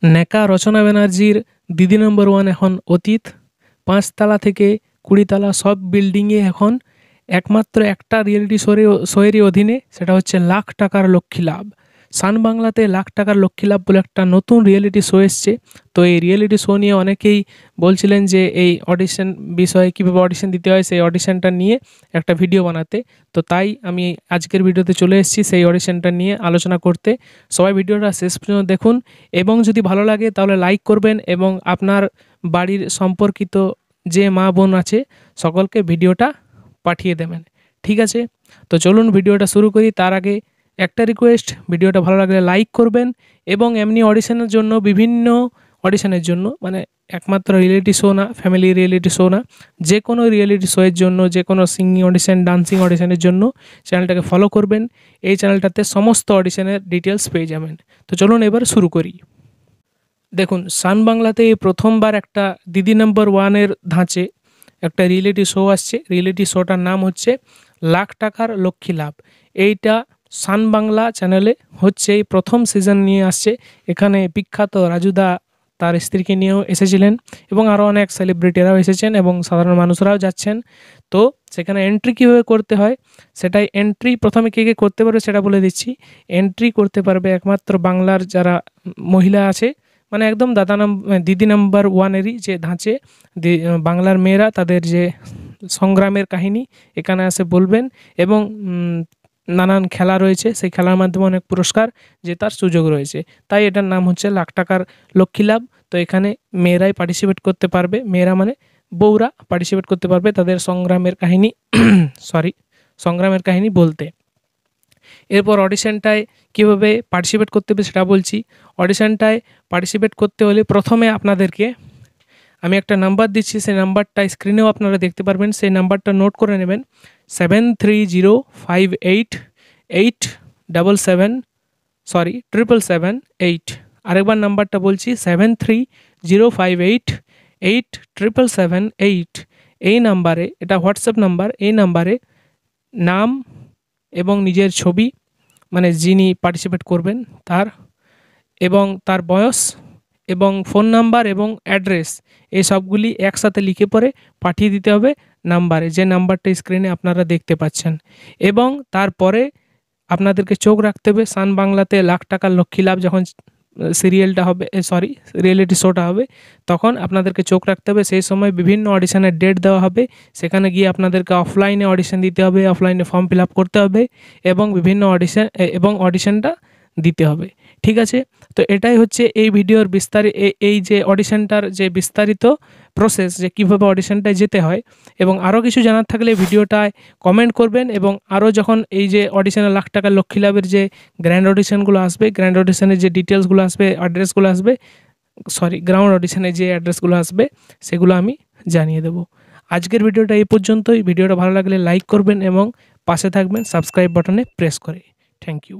নেকা রচনা ব্যানার্জির দিদি নম্বর ওয়ান এখন অতীত। 5 তলা থেকে 20 তলা সব বিল্ডিংয়ে এখন একমাত্র একটা রিয়েলিটি শোয়েরই অধীনে, সেটা হচ্ছে লাখ টাকার লক্ষ্মী লাভ। সান বাংলাতে লাখ টাকার লক্ষ্মী লাভ বলে একটা নতুন রিয়েলিটি শো এসছে। তো এই রিয়েলিটি শো নিয়ে অনেকেই বলছিলেন যে এই অডিশন বিষয়ে, কীভাবে অডিশন দিতে হয় সেই অডিশনটা নিয়ে একটা ভিডিও বানাতে। তো তাই আমি আজকের ভিডিওতে চলে এসেছি সেই অডিশনটা নিয়ে আলোচনা করতে। সবাই ভিডিওটা শেষ পর্যন্ত দেখুন এবং যদি ভালো লাগে তাহলে লাইক করবেন এবং আপনার বাড়ির সম্পর্কিত যে মা বোন আছে সকলকে ভিডিওটা পাঠিয়ে দেবেন। ঠিক আছে, তো চলুন ভিডিওটা শুরু করি। তার আগে একটা রিকোয়েস্ট, ভিডিওটা ভালো লাগলে লাইক করবেন এবং এমনি অডিশনের জন্য, বিভিন্ন অডিশনের জন্য, মানে একমাত্র রিয়েলিটি শো না, ফ্যামিলি রিয়েলিটি শো না, যে কোনো রিয়েলিটি শোয়ের জন্য, যে কোনো সিঙ্গিং অডিশন, ডান্সিং অডিশনের জন্য চ্যানেলটাকে ফলো করবেন। এই চ্যানেলটাতে সমস্ত অডিশনের ডিটেলস পেয়ে যাবেন। তো চলুন এবার শুরু করি। দেখুন, সান বাংলাতে এই প্রথমবার একটা দিদি নম্বর ওয়ানের ধাঁচে একটা রিয়েলিটি শো আসছে। রিয়েলিটি শোটার নাম হচ্ছে লাখ টাকার লক্ষ্মী লাভ। এইটা সান বাংলা চ্যানেলে হচ্ছে, এই প্রথম সিজন নিয়ে আসছে। এখানে বিখ্যাত রাজুদা তার স্ত্রীকে নিয়েও এসেছিলেন এবং আরও অনেক সেলিব্রিটিরাও এসেছেন এবং সাধারণ মানুষরাও যাচ্ছেন। তো সেখানে এন্ট্রি কীভাবে করতে হয় সেটাই, এন্ট্রি প্রথমে কে কে করতে পারবে সেটা বলে দিচ্ছি। এন্ট্রি করতে পারবে একমাত্র বাংলার যারা মহিলা আছে, মানে একদম দিদি নাম্বার ওয়ানেরই যে ধাঁচে বাংলার মেয়েরা তাদের যে সংগ্রামের কাহিনী এখানে এসে বলবেন এবং নানান খেলা রয়েছে, সেই খেলার মাধ্যমে অনেক পুরস্কার জেতার সুযোগ রয়েছে। তাই এটার নাম হচ্ছে লাখ টাকার লক্ষ্মী লাভ। তো এখানে মেয়েরাই পার্টিসিপেট করতে পারবে, মেয়েরা মানে বউরা পার্টিসিপেট করতে পারবে তাদের সংগ্রামের কাহিনী সংগ্রামের কাহিনী বলতে। এরপর অডিশনটায় কীভাবে পার্টিসিপেট করতে হবে সেটা বলছি। অডিশনটায় পার্টিসিপেট করতে হলে প্রথমে আপনাদেরকে আমি একটা নাম্বার দিচ্ছি, সেই নাম্বারটা স্ক্রিনেও আপনারা দেখতে পারবেন। সেই নাম্বারটা নোট করে নেবেন, 7305887778। আরেকবার নাম্বারটা বলছি, 7305887778। এই নাম্বারে, এটা হোয়াটসঅ্যাপ নাম্বার, এই নাম্বারে নাম এবং নিজের ছবি, মানে যিনি পার্টিসিপেট করবেন তার, এবং তার বয়স এবং ফোন নাম্বার এবং অ্যাড্রেস, এই সবগুলি একসাথে লিখে পরে পাঠিয়ে দিতে হবে নাম্বারে, যে নাম্বারটা স্ক্রিনে আপনারা দেখতে পাচ্ছেন। এবং তারপরে আপনাদেরকে চোখ রাখতে হবে সান বাংলাতে লাখ টাকার লক্ষ্মী লাভ যখন রিয়েলিটি শোটা হবে, তখন আপনাদেরকে চোখ রাখতে হবে। সেই সময় বিভিন্ন অডিশনের ডেট দেওয়া হবে, সেখানে গিয়ে আপনাদেরকে অফলাইনে অডিশন দিতে হবে, অফলাইনে ফর্ম ফিল আপ করতে হবে এবং বিভিন্ন অডিশনটা দিতে হবে। ঠিক আছে, তো এটাই হচ্ছে এই ভিডিওর এই যে অডিশনটার যে বিস্তারিত প্রসেস, যে কীভাবে অডিশনটায় যেতে হয়। এবং আরও কিছু জানার থাকলে ভিডিওটায় কমেন্ট করবেন। এবং আরও যখন এই যে অডিশনের লাখ টাকার লক্ষ্মী লাভের যে গ্র্যান্ড অডিশনগুলো আসবে, গ্র্যান্ড অডিশনের যে ডিটেলসগুলো আসবে, অ্যাড্রেসগুলো আসবে, গ্রাউন্ড অডিশনের যে অ্যাড্রেসগুলো আসবে সেগুলো আমি জানিয়ে দেবো। আজকের ভিডিওটা এই পর্যন্তই। ভিডিওটা ভালো লাগলে লাইক করবেন এবং পাশে থাকবেন সাবস্ক্রাইব বাটনে প্রেস করে। Thank you.